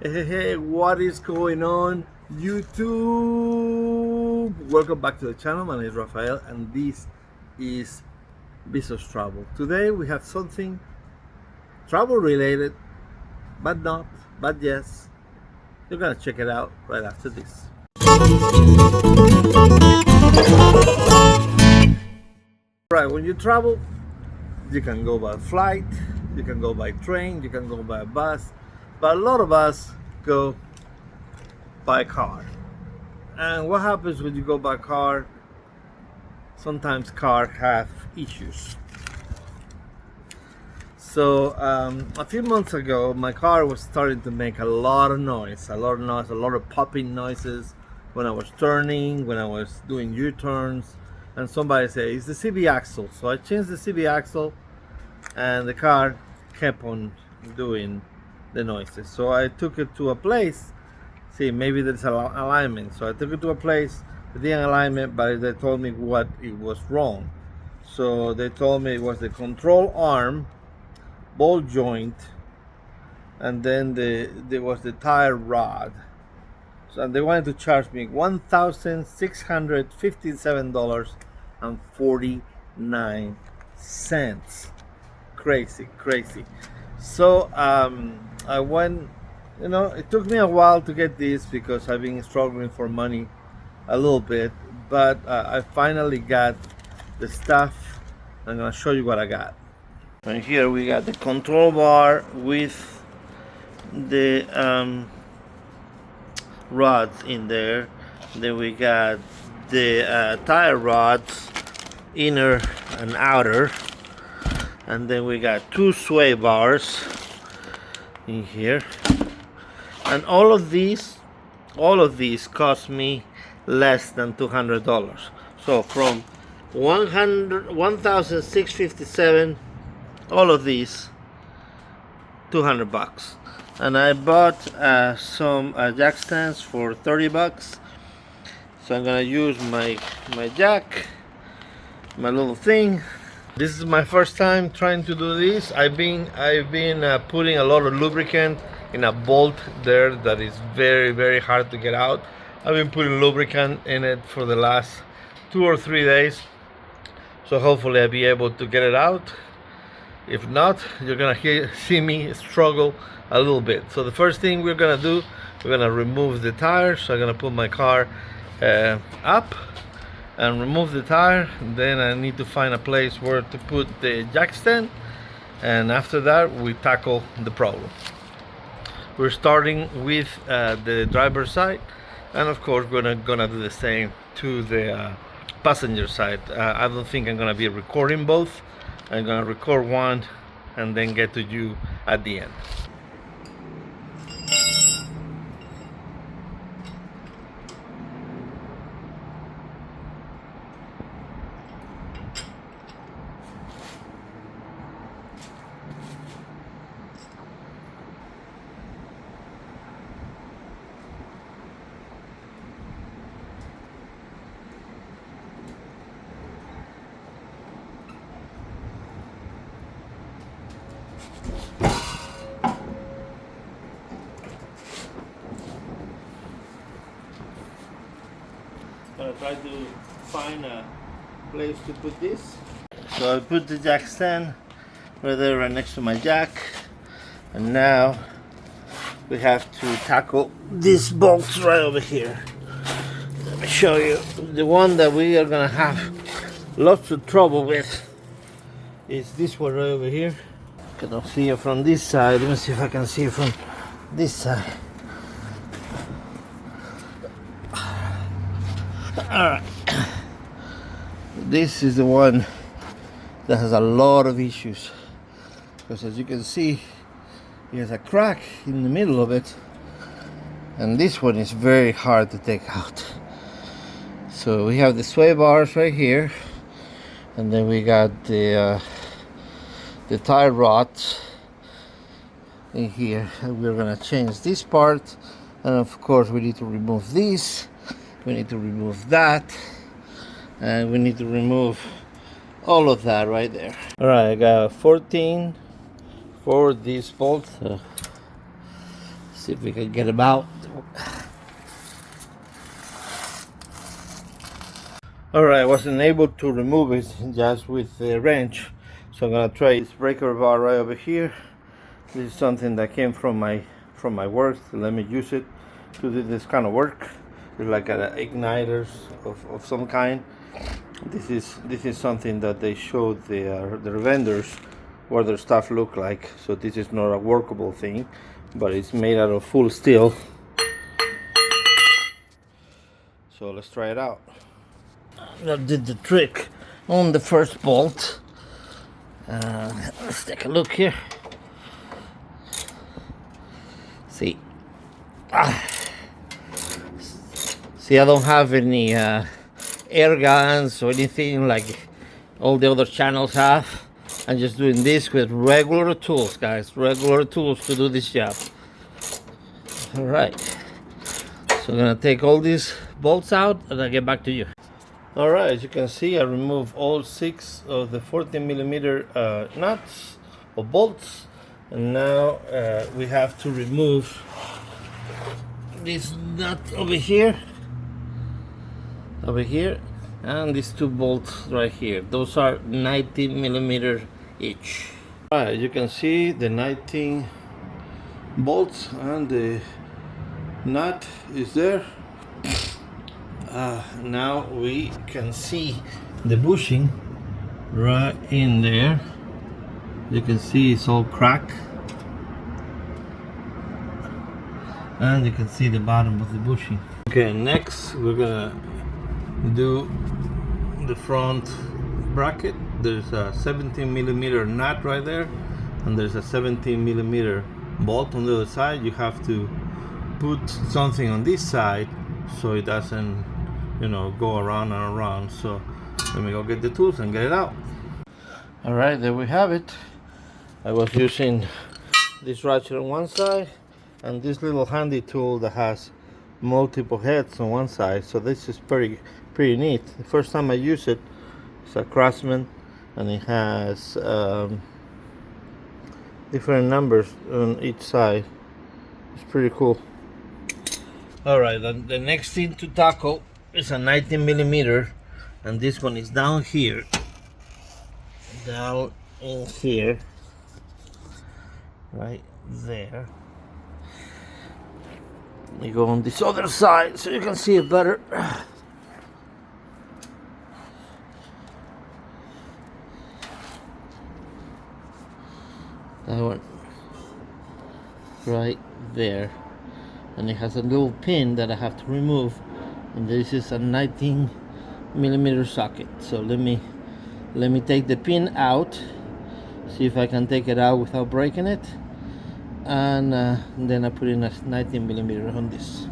Hey, what is going on, YouTube? Welcome back to the channel. My name is Rafael, and this is VISO'S Travel. Today we have something travel related, but not, but yes. You're gonna check it out right after this. Right, when you travel, you can go by flight, you can go by train, you can go by bus, but a lot of us go by car. And what happens when you go by car? Sometimes cars have issues. So a few months ago, my car was starting to make a lot of noise, a lot of popping noises when I was turning, when I was doing U-turns, and somebody said it's the CV axle. So I changed the CV axle, and the car kept on doing the noises. So I took it to a place. See, maybe there's an alignment. So I took it to a place, they didn't alignment, but they told me what it was wrong. So they told me it was the control arm, ball joint, and then there was the tire rod. So, and they wanted to charge me $1,657.49. Crazy. So I went, it took me a while to get this because I've been struggling for money a little bit, but I finally got the stuff. I'm gonna show you what I got. And here we got the control bar with the rods in there. Then we got the tire rods, inner and outer. And then we got two sway bars in here. And all of these cost me less than $200. So from 1,657, all of these, $200. And I bought some jack stands for $30. So I'm gonna use my jack, my little thing. This is my first time trying to do this. I've been putting a lot of lubricant in a bolt there that is very hard to get out. I've been putting lubricant in it for the last 2 or 3 days. So hopefully I'll be able to get it out. If not, you're gonna see me struggle a little bit. So the first thing we're gonna do, we're gonna remove the tires. So I'm gonna put my car up and remove the tire. Then I need to find a place where to put the jack stand, and after that we tackle the problem. We're starting with the driver's side, and of course we're gonna do the same to the passenger side. I don't think I'm gonna be recording both. I'm gonna record one and then get to you at the end. I'm gonna try to find a place to put this. So I put the jack stand right there, right next to my jack, and now we have to tackle these bolts right over here. Let me show you. The one that we are gonna have lots of trouble with is this one right over here. I cannot see it from this side. Let me see if I can see it from this side. Alright, this is the one that has a lot of issues, because as you can see, it has a crack in the middle of it, and this one is very hard to take out. So we have the sway bars right here, and then we got the tire rods in here, and we're gonna change this part, and of course we need to remove these. We need to remove that, and we need to remove all of that right there. All right, I got 14 for these bolts. See if we can get him out. Alright, I wasn't able to remove it just with the wrench, so I'm gonna try this breaker bar right over here. This is something that came from my work. So let me use it to do this kind of work. It's like an igniters of some kind. This is something that they showed their vendors what their stuff look like. So this is not a workable thing, but it's made out of full steel. So let's try it out. That did the trick on the first bolt. Let's take a look here. See, see, I don't have any air guns or anything like all the other channels have. I'm just doing this with regular tools, guys. Regular tools to do this job. All right. So I'm gonna take all these bolts out and I'll get back to you. Alright, as you can see, I removed all 6 of the 14mm nuts or bolts, and now we have to remove this nut over here, and these 2 bolts right here. Those are 19mm each. Alright, you can see the 19 bolts and the nut is there. Now we can see the bushing right in there. You can see it's all cracked, and you can see the bottom of the bushing. Okay, next we're gonna do the front bracket. There's a 17mm nut right there, and there's a 17mm bolt on the other side. You have to put something on this side so it doesn't, you know, go around and around. So let me go get the tools and get it out. All right, there we have it. I was using this ratchet on one side and this little handy tool that has multiple heads on one side. So this is pretty neat. The first time I use it, it's a Craftsman, and it has different numbers on each side. It's pretty cool. All right, the next thing to tackle is a 19mm, and this one is down here, down in here, right there. Let me go on this other side so you can see it better. That one right there, and it has a little pin that I have to remove, and this is a 19mm socket. So let me take the pin out, see if I can take it out without breaking it, and then I put in a 19mm on this.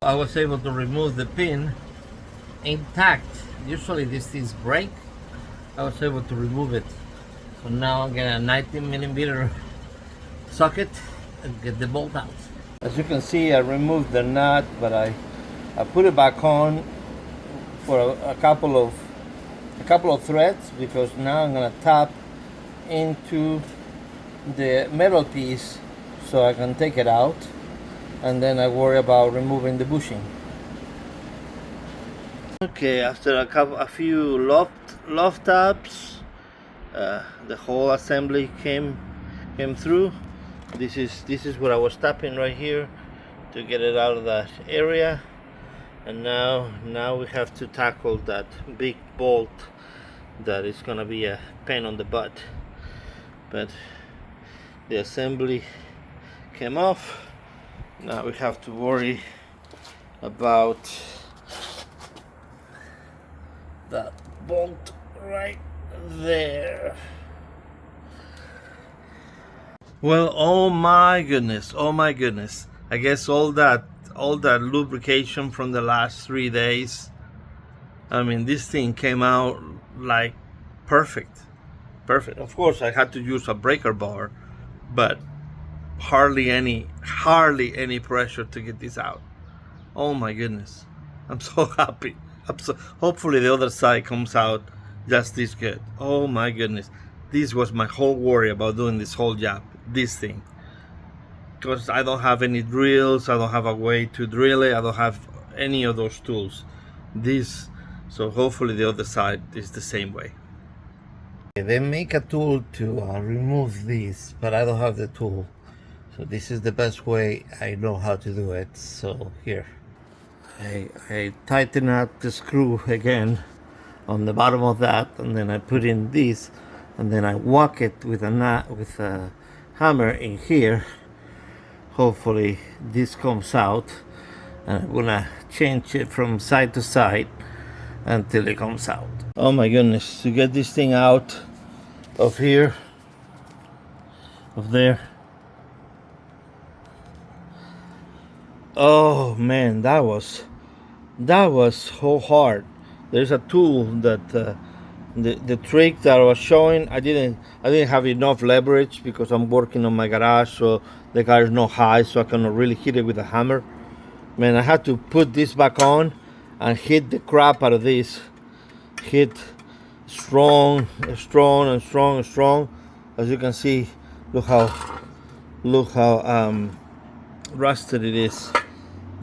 I was able to remove the pin intact. Usually these things break. I was able to remove it, so now I'm getting a 19mm socket and get the bolt out. As you can see, I removed the nut, but I put it back on for a couple of threads, because now I'm gonna tap into the metal piece so I can take it out, and then I worry about removing the bushing. Okay, after a few loft taps, the whole assembly came through. This is what I was tapping right here to get it out of that area, and now we have to tackle that big bolt that is gonna be a pain on the butt. But the assembly came off. Now we have to worry about that bolt right there. Well, oh my goodness, I guess all that lubrication from the last 3 days, I mean, this thing came out like perfect. Of course I had to use a breaker bar, but hardly any pressure to get this out. Oh my goodness, I'm so happy. Hopefully the other side comes out just this good. Oh my goodness, this was my whole worry about doing this whole job. This thing because I don't have any drills, I don't have a way to drill it, I don't have any of those tools. So hopefully the other side is the same way. They make a tool to remove this, but I don't have the tool. So this is the best way I know how to do it. So here, I tighten up the screw again on the bottom of that, and then I put in this, and then I whack it with a hammer in here. Hopefully this comes out, and I'm gonna change it from side to side until it comes out. Oh my goodness, to get this thing out of here, of there. Oh man, that was so hard. There's a tool that the trick that I was showing, I didn't have enough leverage because I'm working on my garage, so the car is not high, so I cannot really hit it with a hammer. Man, I had to put this back on and hit the crap out of this. Hit strong and strong and strong and strong. As you can see, look how rusted it is.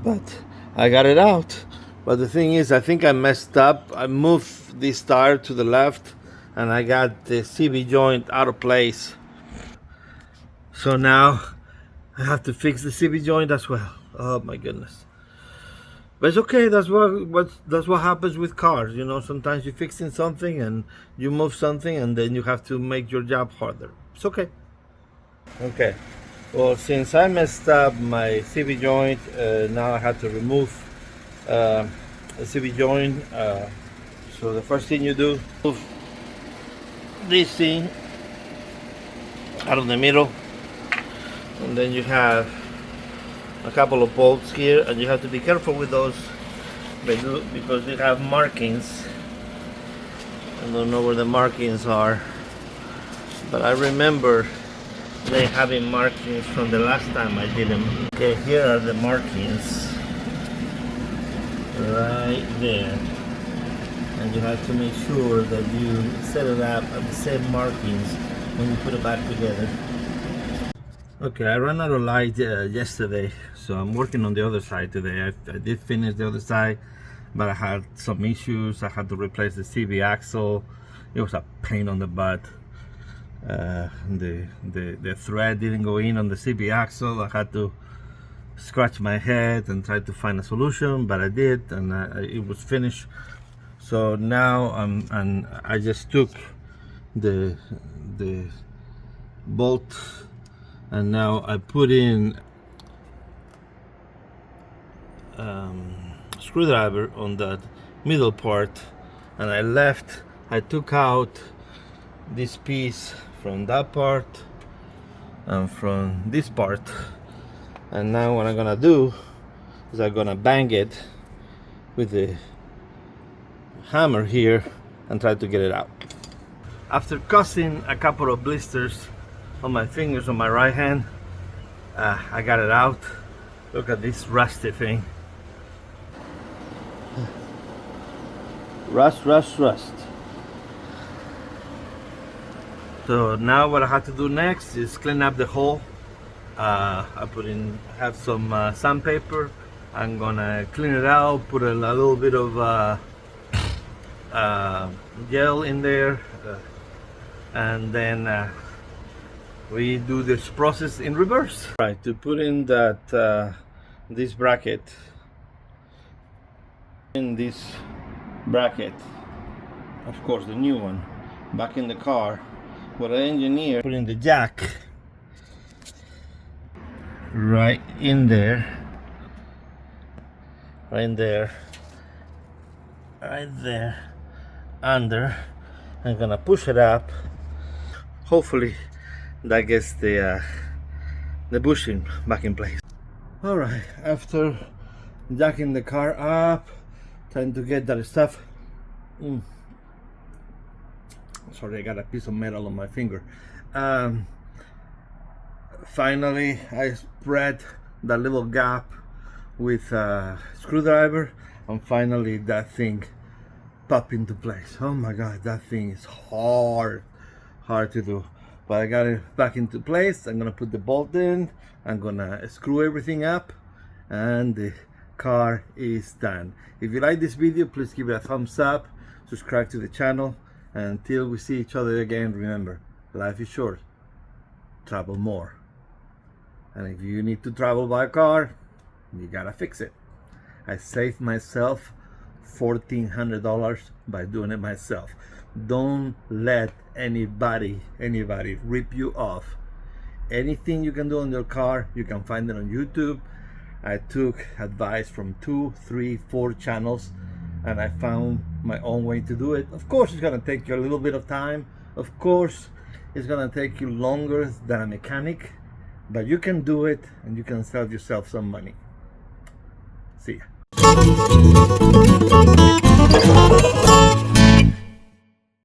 But I got it out. But the thing is, I think I messed up. I moved this tire to the left, and I got the CV joint out of place. So now I have to fix the CV joint as well. Oh my goodness. But it's okay. That's what happens with cars. You know, sometimes you're fixing something and you move something, and then you have to make your job harder. It's okay. Okay. Well, since I messed up my CV joint, now I have to remove the CV joint. So the first thing you do, move this thing out of the middle, and then you have a couple of bolts here, and you have to be careful with those because they have markings. I don't know where the markings are, but I remember they having markings from the last time I did them. Okay, here are the markings right there, and you have to make sure that you set it up at the same markings when you put it back together. Okay, I ran out of light yesterday, so I'm working on the other side today. I did finish the other side, but I had some issues. I had to replace the CV axle. It was a pain on the butt. The thread didn't go in on the CV axle. I had to scratch my head and try to find a solution, but I did, and it was finished. So now I just took the bolt, and now I put in screwdriver on that middle part, and I took out this piece from that part and from this part, and now what I'm gonna do is I'm gonna bang it with the hammer here and try to get it out. After causing a couple of blisters on my fingers on my right hand, I got it out. Look at this rusty thing. Rust. So now what I have to do next is clean up the hole. I have some sandpaper. I'm gonna clean it out, put a little bit of gel in there, and then we do this process in reverse. Right, to put in that this bracket, of course the new one, back in the car, what I engineered, put in the jack right in there, under. I'm gonna push it up. Hopefully that gets the bushing back in place. All right, after jacking the car up, trying to get that stuff. Sorry, I got a piece of metal on my finger. Finally, I spread that little gap with a screwdriver, and finally that thing popped into place. Oh my God, that thing is hard to do. but I got it back into place. I'm gonna put the bolt in, I'm gonna screw everything up, and the car is done. If you like this video, please give it a thumbs up, subscribe to the channel, and until we see each other again, remember, life is short, travel more. And if you need to travel by car, you gotta fix it. I saved myself $1,400 by doing it myself. Don't let anybody rip you off. Anything you can do on your car, you can find it on YouTube. I took advice from 2, 3, 4 channels, and I found my own way to do it. Of course, it's gonna take you a little bit of time. Of course, it's gonna take you longer than a mechanic, but you can do it, and you can save yourself some money. See ya.